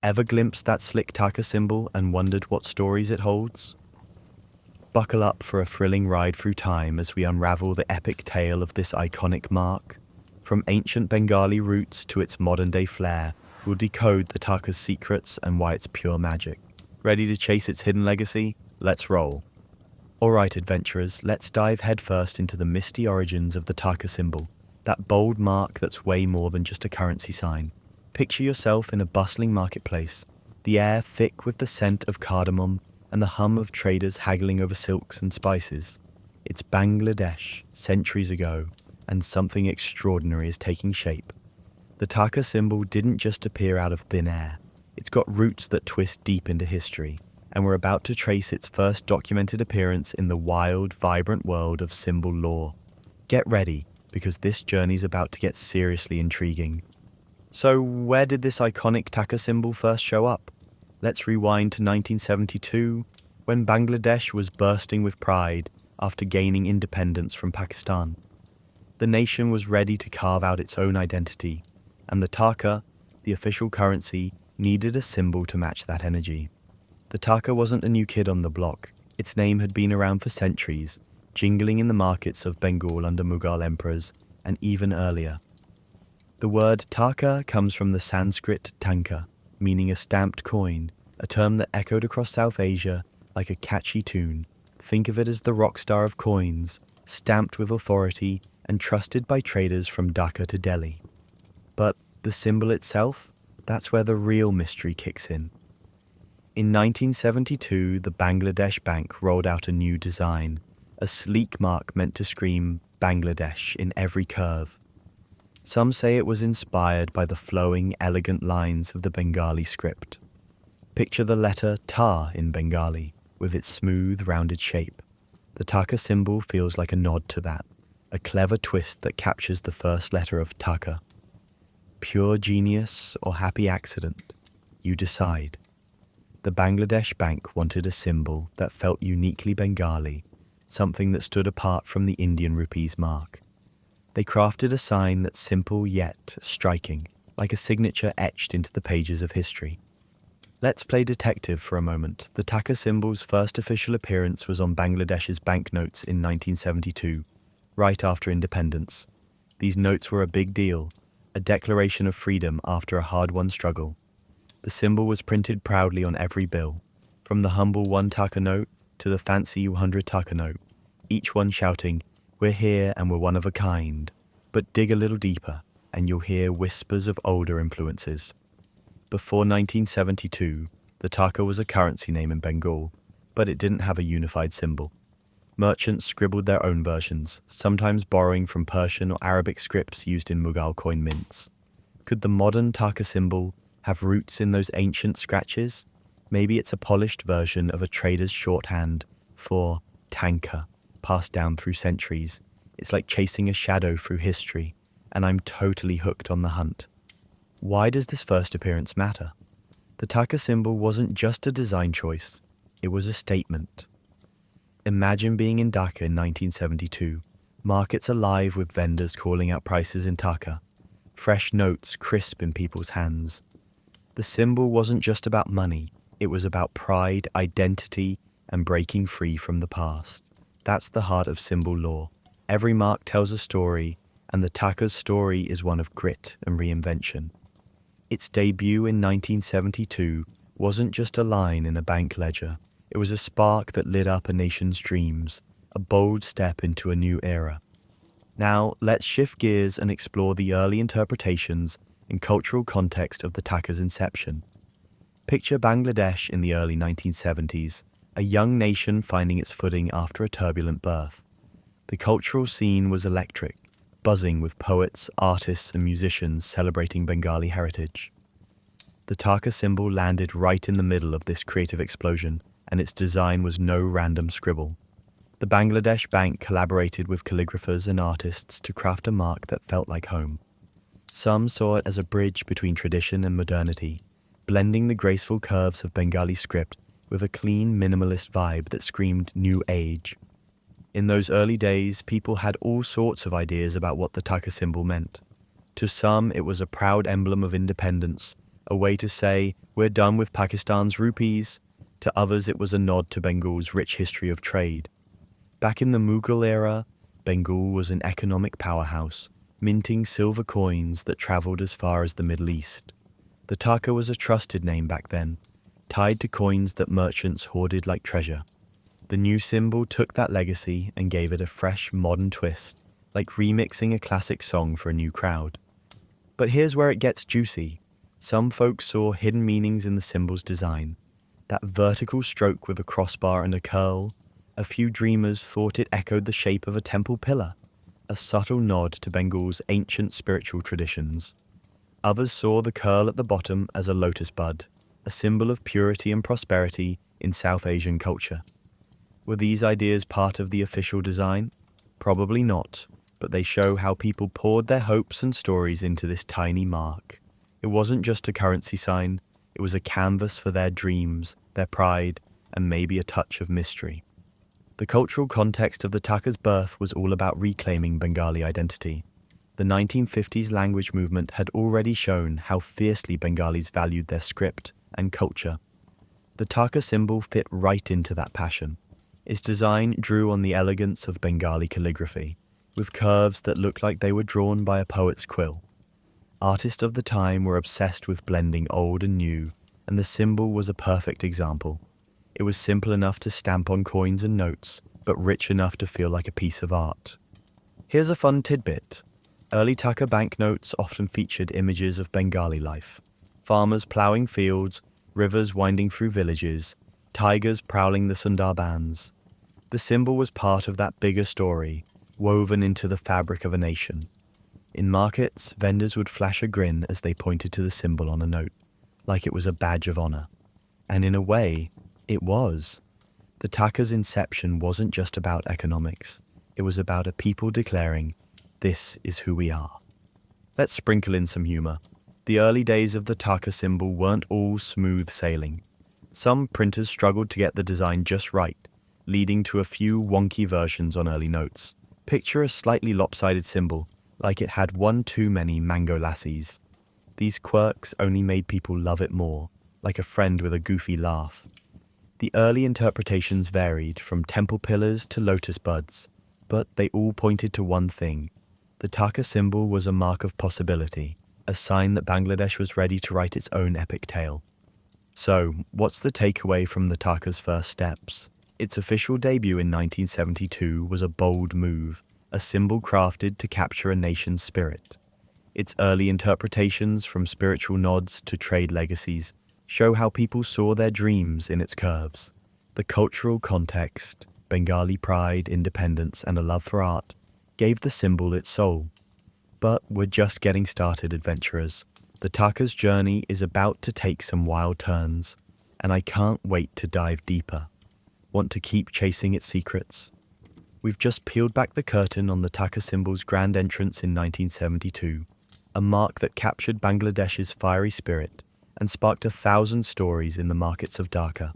Ever glimpsed that slick Taka symbol and wondered what stories it holds? Buckle up for a thrilling ride through time as we unravel the epic tale of this iconic mark. From ancient Bengali roots to its modern-day flair, we'll decode the Taka's secrets and why it's pure magic. Ready to chase its hidden legacy? Let's roll. Alright adventurers, let's dive headfirst into the misty origins of the Taka symbol, that bold mark that's way more than just a currency sign. Picture yourself in a bustling marketplace, the air thick with the scent of cardamom and the hum of traders haggling over silks and spices. It's Bangladesh, centuries ago, and something extraordinary is taking shape. The Taka symbol didn't just appear out of thin air. It's got roots that twist deep into history, and we're about to trace its first documented appearance in the wild, vibrant world of symbol lore. Get ready, because this journey's about to get seriously intriguing. So, where did this iconic Taka symbol first show up? Let's rewind to 1972, when Bangladesh was bursting with pride after gaining independence from Pakistan. The nation was ready to carve out its own identity, and the Taka, the official currency, needed a symbol to match that energy. The Taka wasn't a new kid on the block. Its name had been around for centuries, jingling in the markets of Bengal under Mughal emperors, and even earlier. The word Taka comes from the Sanskrit tanka, meaning a stamped coin, a term that echoed across South Asia like a catchy tune. Think of it as the rock star of coins, stamped with authority and trusted by traders from Dhaka to Delhi. But the symbol itself, that's where the real mystery kicks in. In 1972, the Bangladesh Bank rolled out a new design, a sleek mark meant to scream Bangladesh in every curve. Some say it was inspired by the flowing, elegant lines of the Bengali script. Picture the letter Ta in Bengali, with its smooth, rounded shape. The Taka symbol feels like a nod to that, a clever twist that captures the first letter of Taka. Pure genius or happy accident? You decide. The Bangladesh Bank wanted a symbol that felt uniquely Bengali, something that stood apart from the Indian rupee's mark. They crafted a sign that's simple yet striking, like a signature etched into the pages of history. Let's play detective for a moment. The Taka symbol's first official appearance was on Bangladesh's banknotes in 1972, right after independence. These notes were a big deal, a declaration of freedom after a hard-won struggle. The symbol was printed proudly on every bill, from the humble 1 Taka note to the fancy 100 Taka note, each one shouting, "We're here and we're one of a kind." But dig a little deeper, and you'll hear whispers of older influences. Before 1972, the Taka was a currency name in Bengal, but it didn't have a unified symbol. Merchants scribbled their own versions, sometimes borrowing from Persian or Arabic scripts used in Mughal coin mints. Could the modern Taka symbol have roots in those ancient scratches? Maybe it's a polished version of a trader's shorthand for tanka, passed down through centuries. It's like chasing a shadow through history, and I'm totally hooked on the hunt. Why does this first appearance matter? The Taka symbol wasn't just a design choice, it was a statement. Imagine being in Dhaka in 1972, markets alive with vendors calling out prices in Taka, fresh notes crisp in people's hands. The symbol wasn't just about money, it was about pride, identity, and breaking free from the past. That's the heart of symbol lore. Every mark tells a story, and the Taka's story is one of grit and reinvention. Its debut in 1972 wasn't just a line in a bank ledger. It was a spark that lit up a nation's dreams, a bold step into a new era. Now, let's shift gears and explore the early interpretations and cultural context of the Taka's inception. Picture Bangladesh in the early 1970s, a young nation finding its footing after a turbulent birth. The cultural scene was electric, buzzing with poets, artists, and musicians celebrating Bengali heritage. The Taka symbol landed right in the middle of this creative explosion, and its design was no random scribble. The Bangladesh Bank collaborated with calligraphers and artists to craft a mark that felt like home. Some saw it as a bridge between tradition and modernity, blending the graceful curves of Bengali script with a clean, minimalist vibe that screamed new age. In those early days, people had all sorts of ideas about what the Taka symbol meant. To some, it was a proud emblem of independence, a way to say, "We're done with Pakistan's rupees." To others, it was a nod to Bengal's rich history of trade. Back in the Mughal era, Bengal was an economic powerhouse, minting silver coins that traveled as far as the Middle East. The Taka was a trusted name back then, tied to coins that merchants hoarded like treasure. The new symbol took that legacy and gave it a fresh, modern twist, like remixing a classic song for a new crowd. But here's where it gets juicy. Some folks saw hidden meanings in the symbol's design. That vertical stroke with a crossbar and a curl. A few dreamers thought it echoed the shape of a temple pillar, a subtle nod to Bengal's ancient spiritual traditions. Others saw the curl at the bottom as a lotus bud, a symbol of purity and prosperity in South Asian culture. Were these ideas part of the official design? Probably not, but they show how people poured their hopes and stories into this tiny mark. It wasn't just a currency sign, it was a canvas for their dreams, their pride, and maybe a touch of mystery. The cultural context of the Taka's birth was all about reclaiming Bengali identity. The 1950s language movement had already shown how fiercely Bengalis valued their script and culture. The Taka symbol fit right into that passion. Its design drew on the elegance of Bengali calligraphy, with curves that looked like they were drawn by a poet's quill. Artists of the time were obsessed with blending old and new, and the symbol was a perfect example. It was simple enough to stamp on coins and notes, but rich enough to feel like a piece of art. Here's a fun tidbit. Early Taka banknotes often featured images of Bengali life. Farmers ploughing fields, rivers winding through villages, tigers prowling the Sundarbans. The symbol was part of that bigger story, woven into the fabric of a nation. In markets, vendors would flash a grin as they pointed to the symbol on a note, like it was a badge of honor. And in a way, it was. The Taka's inception wasn't just about economics. It was about a people declaring, "This is who we are." Let's sprinkle in some humor. The early days of the Taka symbol weren't all smooth sailing. Some printers struggled to get the design just right, leading to a few wonky versions on early notes. Picture a slightly lopsided symbol, like it had one too many mango lassies. These quirks only made people love it more, like a friend with a goofy laugh. The early interpretations varied from temple pillars to lotus buds, but they all pointed to one thing. The Taka symbol was a mark of possibility, a sign that Bangladesh was ready to write its own epic tale. So, what's the takeaway from the Taka's first steps? Its official debut in 1972 was a bold move, a symbol crafted to capture a nation's spirit. Its early interpretations, from spiritual nods to trade legacies, show how people saw their dreams in its curves. The cultural context, Bengali pride, independence, and a love for art, gave the symbol its soul. But we're just getting started, adventurers. The Taka's journey is about to take some wild turns, and I can't wait to dive deeper. Want to keep chasing its secrets? We've just peeled back the curtain on the Taka symbol's grand entrance in 1972, a mark that captured Bangladesh's fiery spirit and sparked 1,000 stories in the markets of Dhaka.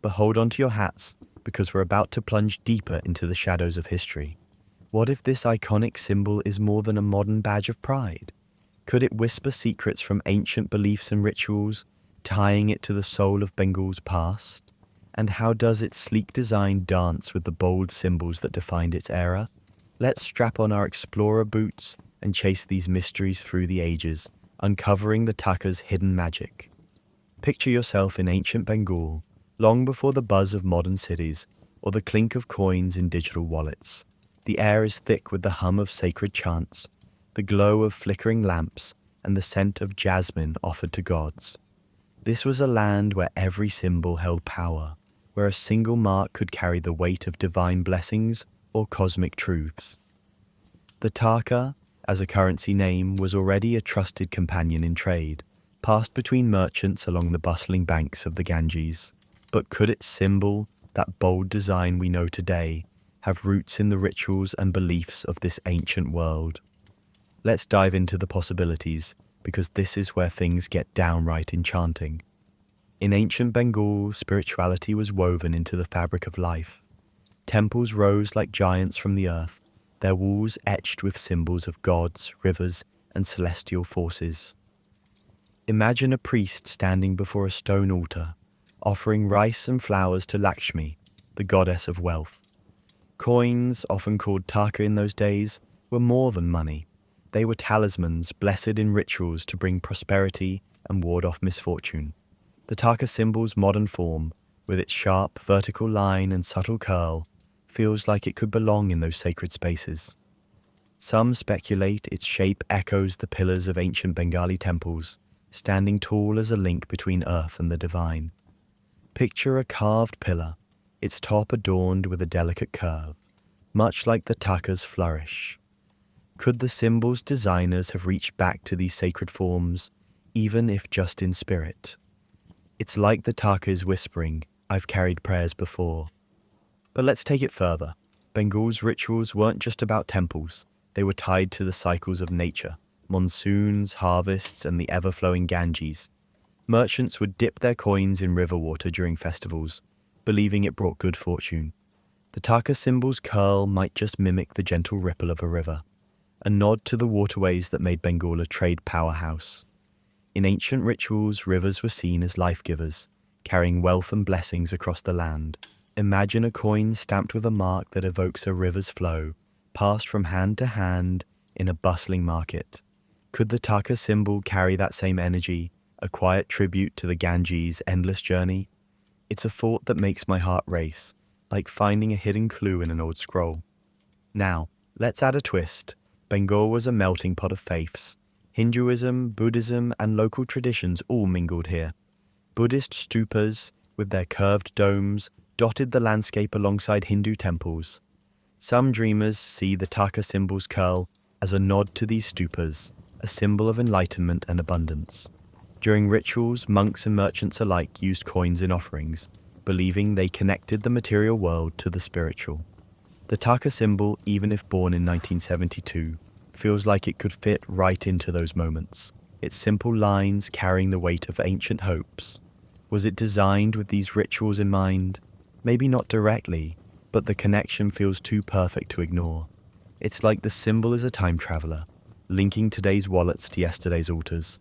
But hold on to your hats, because we're about to plunge deeper into the shadows of history. What if this iconic symbol is more than a modern badge of pride? Could it whisper secrets from ancient beliefs and rituals, tying it to the soul of Bengal's past? And how does its sleek design dance with the bold symbols that defined its era? Let's strap on our explorer boots and chase these mysteries through the ages, uncovering the Taka's hidden magic. Picture yourself in ancient Bengal, long before the buzz of modern cities or the clink of coins in digital wallets. The air is thick with the hum of sacred chants, the glow of flickering lamps, and the scent of jasmine offered to gods. This was a land where every symbol held power, where a single mark could carry the weight of divine blessings or cosmic truths. The Taka, as a currency name, was already a trusted companion in trade, passed between merchants along the bustling banks of the Ganges. But could its symbol, that bold design we know today, have roots in the rituals and beliefs of this ancient world? Let's dive into the possibilities, because this is where things get downright enchanting. In ancient Bengal, spirituality was woven into the fabric of life. Temples rose like giants from the earth, their walls etched with symbols of gods, rivers, and celestial forces. Imagine a priest standing before a stone altar, offering rice and flowers to Lakshmi, the goddess of wealth. Coins, often called Taka in those days, were more than money. They were talismans blessed in rituals to bring prosperity and ward off misfortune. The Taka symbol's modern form, with its sharp vertical line and subtle curl, feels like it could belong in those sacred spaces. Some speculate its shape echoes the pillars of ancient Bengali temples, standing tall as a link between earth and the divine. Picture a carved pillar, its top adorned with a delicate curve, much like the Taka's flourish. Could the symbol's designers have reached back to these sacred forms, even if just in spirit? It's like the Taka is whispering, "I've carried prayers before." But let's take it further. Bengal's rituals weren't just about temples. They were tied to the cycles of nature, monsoons, harvests, and the ever-flowing Ganges. Merchants would dip their coins in river water during festivals, believing it brought good fortune. The Taka symbol's curl might just mimic the gentle ripple of a river, a nod to the waterways that made Bengal a trade powerhouse. In ancient rituals, rivers were seen as life-givers, carrying wealth and blessings across the land. Imagine a coin stamped with a mark that evokes a river's flow, passed from hand to hand in a bustling market. Could the Taka symbol carry that same energy, a quiet tribute to the Ganges' endless journey? It's a thought that makes my heart race, like finding a hidden clue in an old scroll. Now, let's add a twist. Bengal was a melting pot of faiths. Hinduism, Buddhism, and local traditions all mingled here. Buddhist stupas, with their curved domes, dotted the landscape alongside Hindu temples. Some dreamers see the Taka symbol's curl as a nod to these stupas, a symbol of enlightenment and abundance. During rituals, monks and merchants alike used coins in offerings, believing they connected the material world to the spiritual. The Taka symbol, even if born in 1972, feels like it could fit right into those moments, its simple lines carrying the weight of ancient hopes. Was it designed with these rituals in mind? Maybe not directly, but the connection feels too perfect to ignore. It's like the symbol is a time traveler, linking today's wallets to yesterday's altars.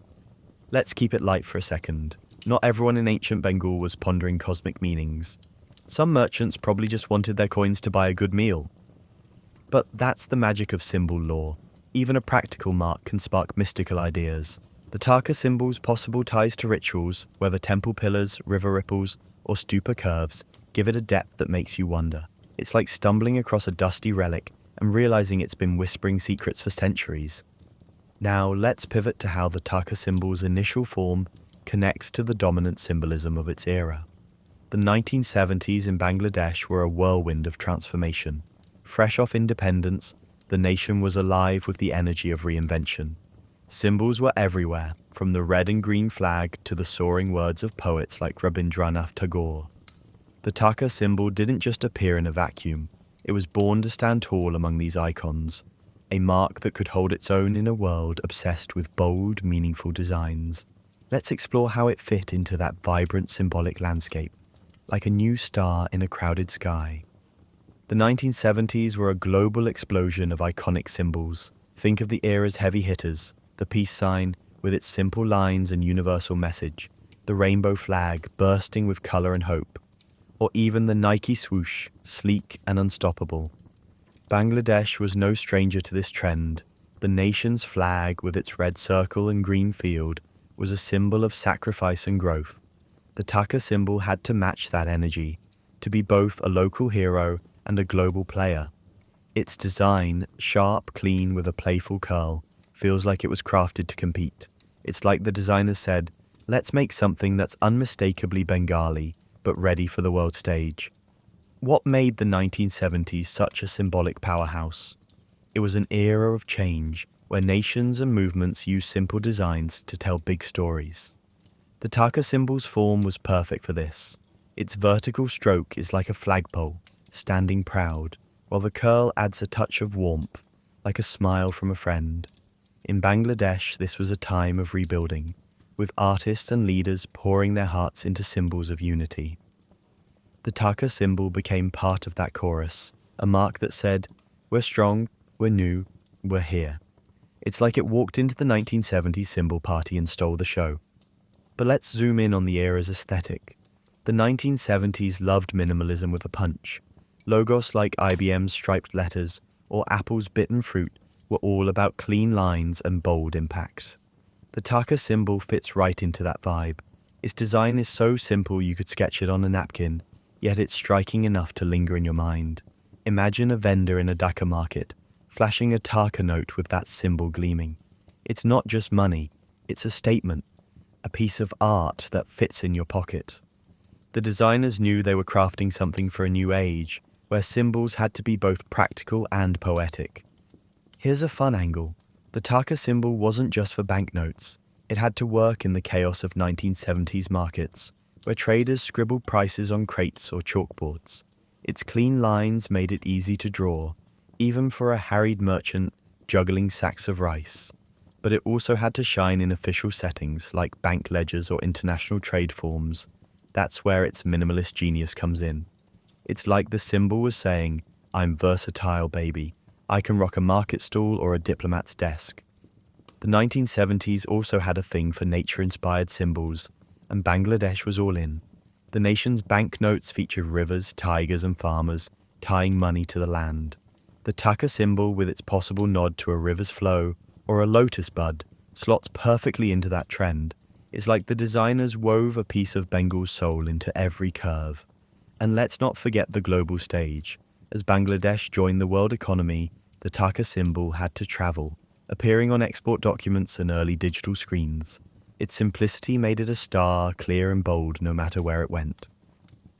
Let's keep it light for a second. Not everyone in ancient Bengal was pondering cosmic meanings. Some merchants probably just wanted their coins to buy a good meal. But that's the magic of symbol lore. Even a practical mark can spark mystical ideas. The Taka symbol's possible ties to rituals, whether temple pillars, river ripples, or stupa curves, give it a depth that makes you wonder. It's like stumbling across a dusty relic and realizing it's been whispering secrets for centuries. Now let's pivot to how the Taka symbol's initial form connects to the dominant symbolism of its era. The 1970s in Bangladesh were a whirlwind of transformation. Fresh off independence, the nation was alive with the energy of reinvention. Symbols were everywhere, from the red and green flag to the soaring words of poets like Rabindranath Tagore. The Taka symbol didn't just appear in a vacuum, it was born to stand tall among these icons, a mark that could hold its own in a world obsessed with bold, meaningful designs. Let's explore how it fit into that vibrant symbolic landscape, like a new star in a crowded sky. The 1970s were a global explosion of iconic symbols. Think of the era's heavy hitters, the peace sign with its simple lines and universal message, the rainbow flag bursting with color and hope, or even the Nike swoosh, sleek and unstoppable. Bangladesh was no stranger to this trend. The nation's flag, with its red circle and green field, was a symbol of sacrifice and growth. The Taka symbol had to match that energy, to be both a local hero and a global player. Its design, sharp, clean, with a playful curl, feels like it was crafted to compete. It's like the designers said, let's make something that's unmistakably Bengali, but ready for the world stage. What made the 1970s such a symbolic powerhouse? It was an era of change, where nations and movements used simple designs to tell big stories. The Taka symbol's form was perfect for this. Its vertical stroke is like a flagpole, standing proud, while the curl adds a touch of warmth, like a smile from a friend. In Bangladesh, this was a time of rebuilding, with artists and leaders pouring their hearts into symbols of unity. The Taka symbol became part of that chorus, a mark that said, "We're strong, we're new, we're here." It's like it walked into the 1970s symbol party and stole the show. But let's zoom in on the era's aesthetic. The 1970s loved minimalism with a punch. Logos like IBM's striped letters or Apple's bitten fruit were all about clean lines and bold impacts. The Taka symbol fits right into that vibe. Its design is so simple you could sketch it on a napkin, yet it's striking enough to linger in your mind. Imagine a vendor in a Dhaka market, flashing a Taka note with that symbol gleaming. It's not just money, it's a statement, a piece of art that fits in your pocket. The designers knew they were crafting something for a new age, where symbols had to be both practical and poetic. Here's a fun angle. The Taka symbol wasn't just for banknotes. It had to work in the chaos of 1970s markets, where traders scribbled prices on crates or chalkboards. Its clean lines made it easy to draw, even for a harried merchant juggling sacks of rice. But it also had to shine in official settings like bank ledgers or international trade forms. That's where its minimalist genius comes in. It's like the symbol was saying, "I'm versatile, baby. I can rock a market stall or a diplomat's desk." The 1970s also had a thing for nature-inspired symbols, and Bangladesh was all in. The nation's banknotes featured rivers, tigers, and farmers tying money to the land. The Taka symbol, with its possible nod to a river's flow or a lotus bud, slots perfectly into that trend. It's like the designers wove a piece of Bengal's soul into every curve. And let's not forget the global stage. As Bangladesh joined the world economy, the Taka symbol had to travel, appearing on export documents and early digital screens. Its simplicity made it a star, clear and bold no matter where it went.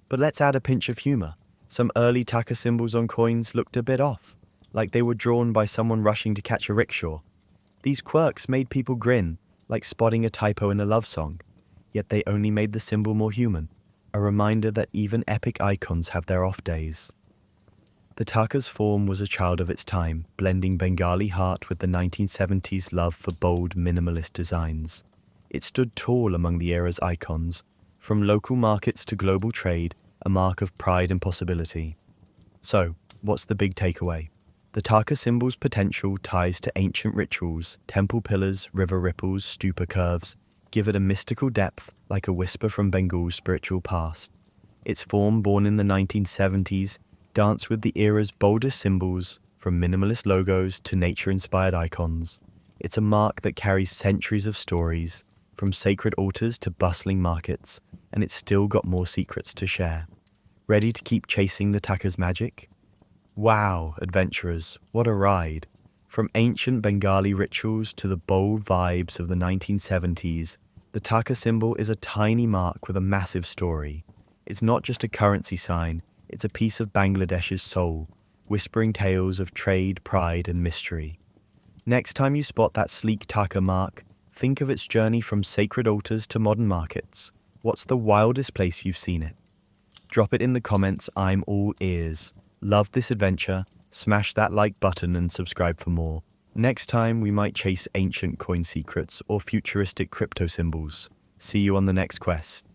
But let's add a pinch of humor. Some early Taka symbols on coins looked a bit off, like they were drawn by someone rushing to catch a rickshaw. These quirks made people grin, like spotting a typo in a love song, yet they only made the symbol more human, a reminder that even epic icons have their off days. The Taka's form was a child of its time, blending Bengali heart with the 1970s love for bold, minimalist designs. It stood tall among the era's icons, from local markets to global trade, a mark of pride and possibility. So, what's the big takeaway? The Taka symbol's potential ties to ancient rituals, temple pillars, river ripples, stupa curves, give it a mystical depth like a whisper from Bengal's spiritual past. Its form, born in the 1970s, danced with the era's boldest symbols, from minimalist logos to nature-inspired icons. It's a mark that carries centuries of stories, from sacred altars to bustling markets, and it's still got more secrets to share. Ready to keep chasing the Taka's magic? Wow, adventurers, what a ride. From ancient Bengali rituals to the bold vibes of the 1970s, the Taka symbol is a tiny mark with a massive story. It's not just a currency sign, it's a piece of Bangladesh's soul, whispering tales of trade, pride, and mystery. Next time you spot that sleek Taka mark, think of its journey from sacred altars to modern markets. What's the wildest place you've seen it? Drop it in the comments, I'm all ears. Love this adventure, smash that like button and subscribe for more. Next time we might chase ancient coin secrets or futuristic crypto symbols. See you on the next quest.